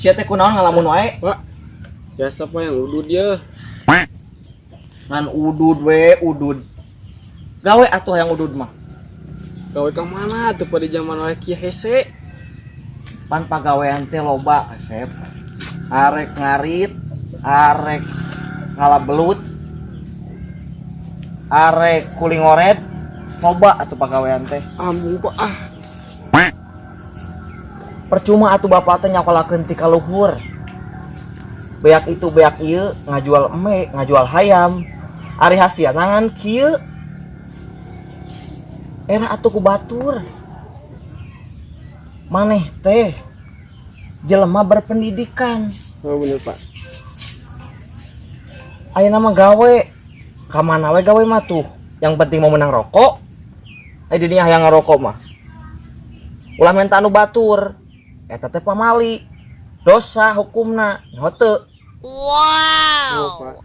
Sia teh kunaon ngalamun wae? Pak. Biasa Pak yang udud dia. Ngan udud we, udud. Gawe atuh yang udud mah. Gawe ka mana tuh pada zaman wae kieu hese. Pan pagawean teh loba kasep. Arek ngarit, arek ngalabelut, arek kuling oret, loba atuh pagawean teh. Ambung Pak ah. Percuma atuh bapak teh nyokolakeun ti ka luhur. Beak itu beak ieu ngajual eme, ngajual hayam. Ari hasiat nangan kieu. Era atuh ku batur. Maneh teh jelema berpendidikan. Oh bener Pak. Ayeuna mah gawe. Ka mana we gawe mah tuh? Yang penting mau menang rokok. Aya di dinya hayang ngarokok mah. Ulah menta anu batur. Eta teh pamali. Dosa hukumna nyaho teu. Oh Pak.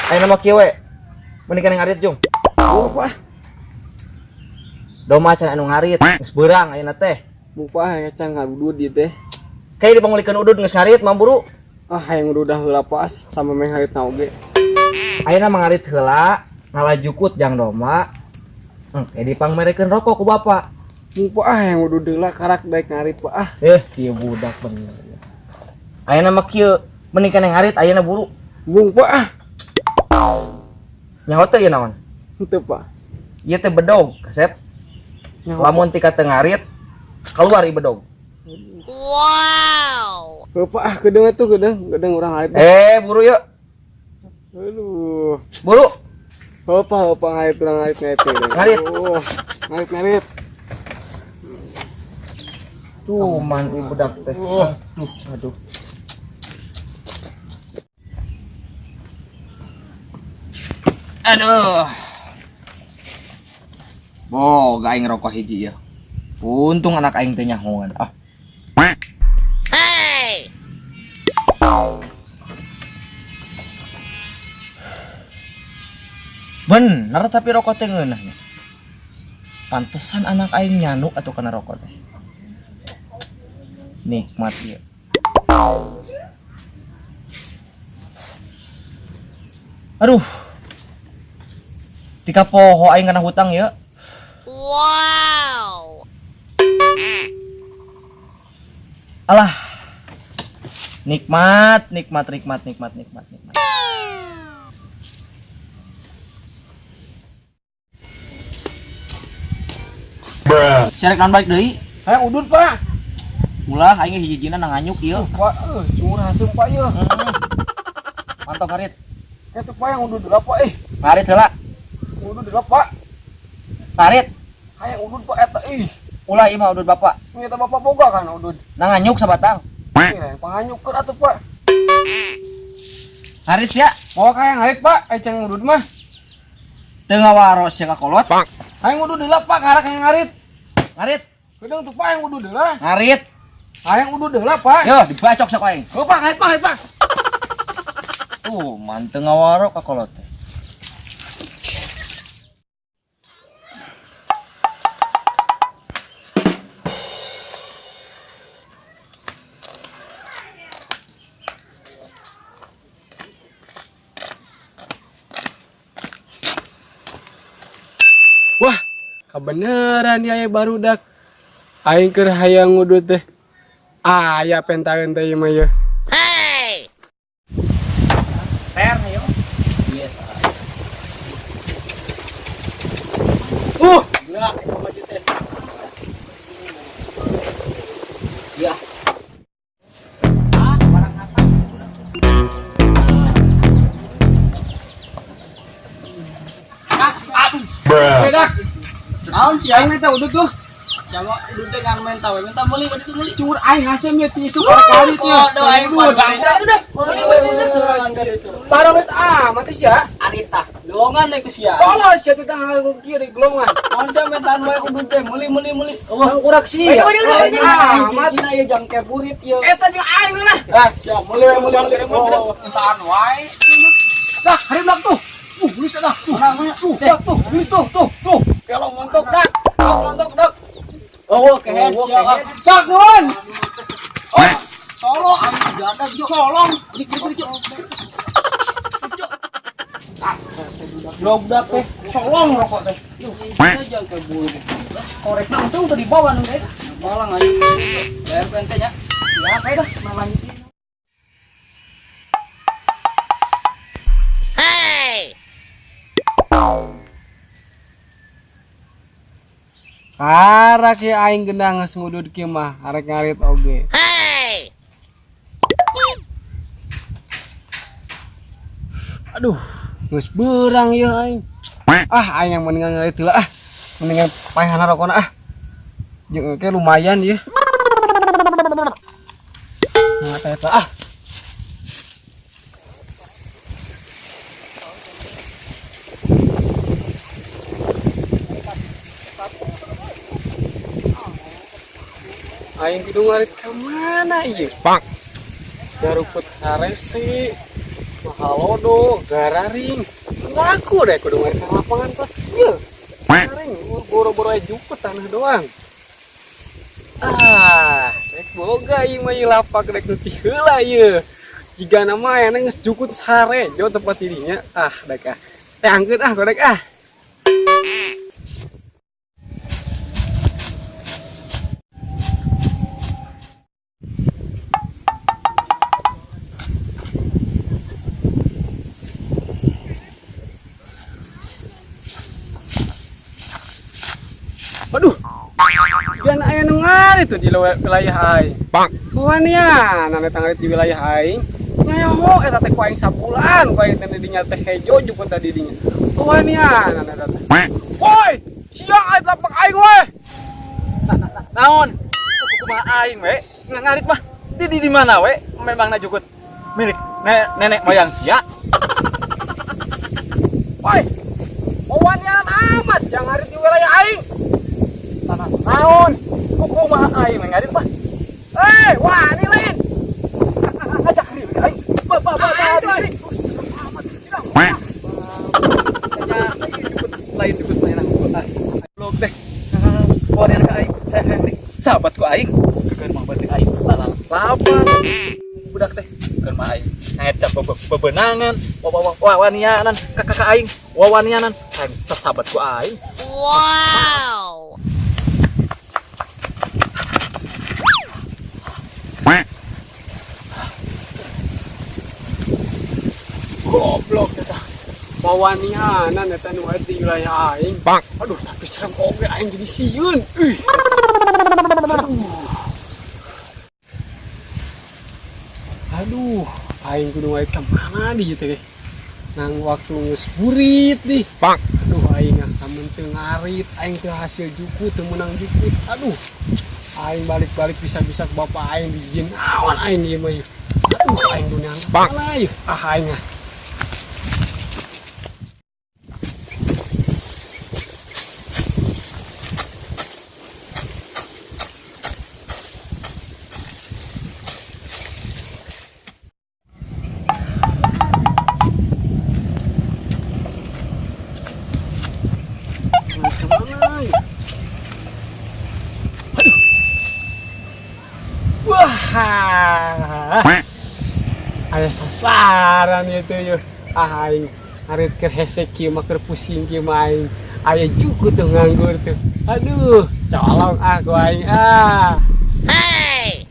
Ayeuna mah kieu we. Mending kana ngarit Jung. Oh Pak. Doma can anu ngarit geus beurang ayeuna teh. Bupa ya can ngadudud ieu teh. Kayak dipangulikeun udud geus ngarit mah buru. Ah hayang udah heula pas sama meng harit na oge. Ayeuna mah ngarit heula, ngalajukut jang doma. Kayak dipangmerekeun rokok ku bapak. Bupa ah yang udah deula karak daek ngarit Pak ah. Kieu budak bener. Ayeuna mah kieu mending kana ngarit ayeuna buru. Bung Pak ah. Nyaho teu ieu naon? Henteu Pak. Ieu teh bedog, kasep. Lamun ti ka teu ngarit keluar ieu bedog. Wow. Pak ah gedeng urang harit. Buru yuk. Aduh. Buru. Apa ngarit urang ngarit teh. Ngarit. Oh, ngarit. Tuh man ieu budak teh. Aduh. Aduh. Boga aing rokok hiji ya. Untung anak aing teh nyahoan. Ah. Hey. Bener tapi rokok teh ngeunahnya. Pantesan anak aing nyanu atuh kana rokok teh. Nikmat ya. Aduh. Tika poho aing kana hutang ya. Wow. Alah. Nikmat. Syarek nan balik deui. Hayang udud Pak. Ulah aing hiji-hijina nang anyuk ieu. Pak, cumur haseum Pak ieu. Mantap ngarit. Eta Pak yang udud deula Pak Ngarit heula. Udud deula Pak. Ngarit. Hayang udud Pak eta Ulah ieu mah udud bapak. Eta Bapak boga kan udud. Nang anyuk sabatang. Panganyukeun atuh Pak. Ngarit sia. Mau hayang harit Pak, can udud mah. Teu ngawaros sia ka kolot. Hayang udud deula Pak, karak hayang harit. Ngarit. Gedeng tuh Pak yang udud deula. Ngarit. Hayang udud deula Pak. Yo dibacok sak aing. Heuh Pak, harit Pak. Man teu ngawaro ka kolot teh. Wah, kebeneran ya barudak. Aing keur hayang ngudut teh. Aya pentaeun teh ieu mah ye. Hey. Per yo. Yes. Gila itu baju teh. Ya. Barang apa? Bedak. Naon sih Aing teh udut tuh. sama udut teh kan minta meuli ka ditu meuli. Cumur aing haseum ye tisu kali teh. Aduh aing udah. Barang eta mati sia. Anita, golongan nih ke sia. Tolong sia teh ngalamun kieu di gelongan. Naon sia metaan wae udut teh meuli. Urak sia. Cina ya jang keburit ya. Eta jeung aing lah. Siap, meuli metaan wae. Dah, harimlak tuh. Geus dah. Tuh, tuh. Geus tuh. Pelong montok dah. Montok dah. Oh, kehen siapa? Cak nun. Oh, tolong, ada tolong. Budak teh, tolong rokok teh. Jangan keburu. Korek langsung tuh dibawa nih, teh. Balang aja. Bayar pentenya. Siapa dah melanjutin. Arek ya aing gendang geus ngudud kieu mah, arek ngarit oge. Aduh, geus beurang ya aing. Aing yang mendingan ngarit heula Mendingan paehana rokona Jeung ke lumayan ya. Nah, eta Aing kudu ngarit ka mana ieu? Pak. Garuput haresi, mahalodo, gararing. Laku deh kudu ngarit ka lapangan pas ieu. Gararing boro-boro aja juput tanah doang. Rek boga ieu mah lapak rek neuti heula ieu. Jiga nama aya geus jukut sare jo tempat dirinya. Dek Teh angkeun godek Aduh, jangan aya nu ngari tuh di wilayah aing. Bang, kuan ya, nana tanggalit di wilayah aing. Nyaho eta teh ku aing sabulan, ku aing teh dinya teh hejo juput tadi dinya. Kuan ya, nana teh. Woi, siang ait lapak aing we. Naon? Kumaha aing we? Ngarit mah di mana we? Memang jukut milik nenek moyang sia. Woi, wawan amat yang ngarit di wilayah aing. Naon? Kumaha aing ngarit mah? Wah, ini lain. Ajak hari aing. Lain jukut mainan blog teh. Kuan ka aing. Sahabat ku aing. Keur mah beuting aing. Lapan. Budak teh keur mah aing. Eta bebenangan, wawanianan kakak aing, wawanianan aing sahabat ku aing. Wow. Goblok eta. Wawanianan eta nu aya di wilayah aing. Bang, aduh tapi serem oge aing jadi sieun. Aduh, aing kudu ngarit ka mana di teh. Nang waktu geus burit di. Bang, aduh aing lamun teu ngarit, aing teu hasil jukut, teu menang jukut. Aduh. Aing balik-balik bisa-bisa ke bapak aing dijieun naon aing ieu mah. Aduh, aing dunia mana ieu? Aing aya sasaran itu yeuh. Aing ngarit keur hese kieu mah keur pusing kieu mah aing aya juku tuh nganggur tuh. Aduh, colong aku aing Hey.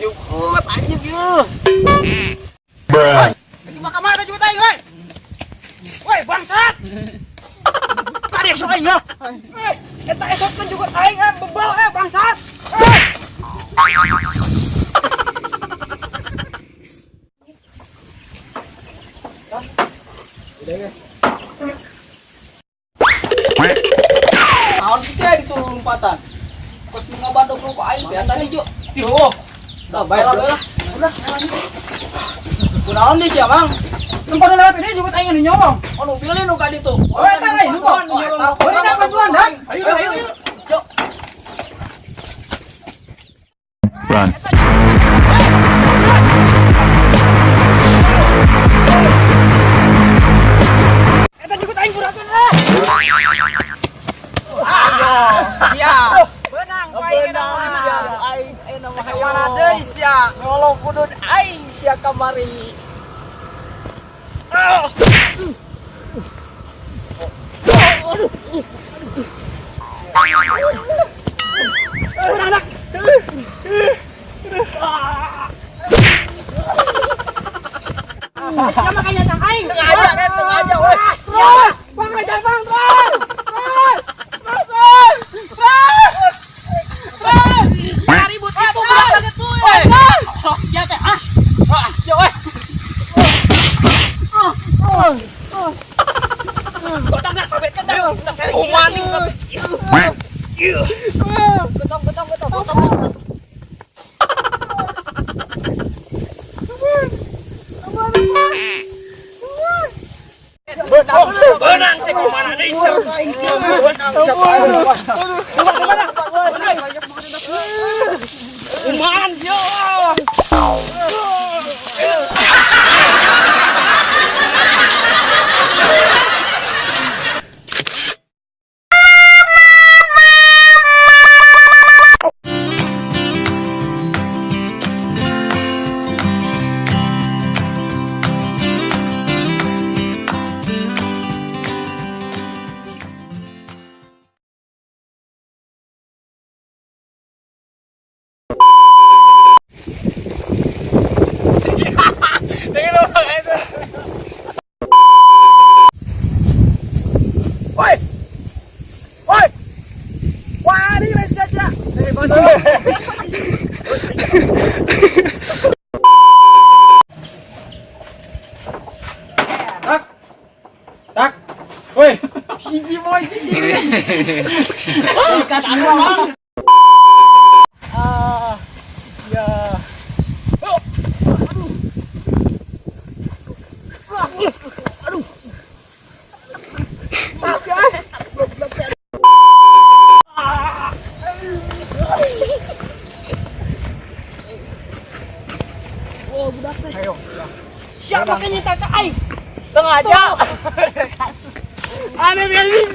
jukut anjing yeuh. Maka mana juga tadi, woi? Woi, bangsat! Tadi yang sok aing ya. Eta esotkeun juga aing bebal bangsat. Naon sih di turun lompatan. Pas ngabadog rokok aing teh tadi jo. Yo. Dah baiklah. Udah. Kunaon di sia, Mang? Tempat lewat ini juga aing nu nyolong. Anu pilih nu ka ditu. Oh, eta lain nu kok. Oh, ini bantuan dah. Ayo. Yo. Run. Eta juga aing burakeun lah. Siap. Benang aing kenal. Aing mah Mana deui sia? nolong kudu aing sia kamari. Ya makanya tang aing. Tengah aja weh. Bang aja bang. Ribut itu banget tuh. Ya teh ah. Sia weh. Gotong dah pabet kan dah. Umaning benang saya ke mana nih? Benang siapa? Uman yo. Tak. Woi. Siji boy siji. Kas bang. Siapa makanya tak aing. Tengah aja. Aneh biasa.